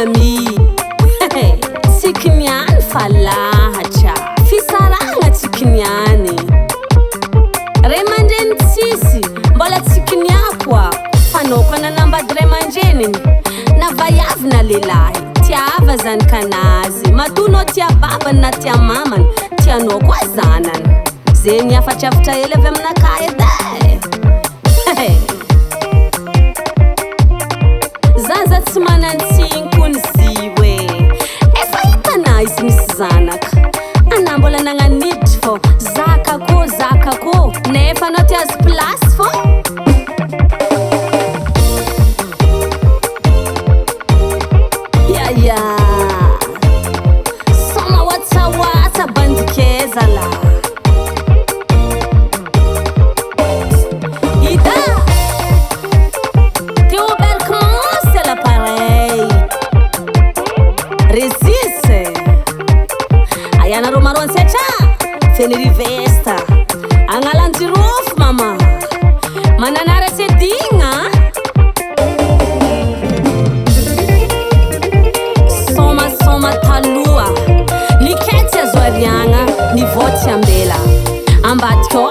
ami tsikiniany falahatra fisaragna tsikiniany ray aman-dreny tsisy mbola tsikiniakoa fanokana nambady ray aman-dreniny na vaiavy na lelahy tiava zanakanazy matonao tia babany na tia mamany tianao koa zanany zegny afatrafatra hely avy aminakay edy zaza tsy manantsigny kony ziwe efa hitana izy misy zanaka ana mbola nagnaniditry fô zakako nefa anao tia azy plasy fô yaya soma watsawatsa bandikeza la ida teo bel commence l'appareil resiste ayana romaron secha feni rivesta angalanjiruf mama mananara sedinga soma talua niketya zoariana ni voty ambela ambatiko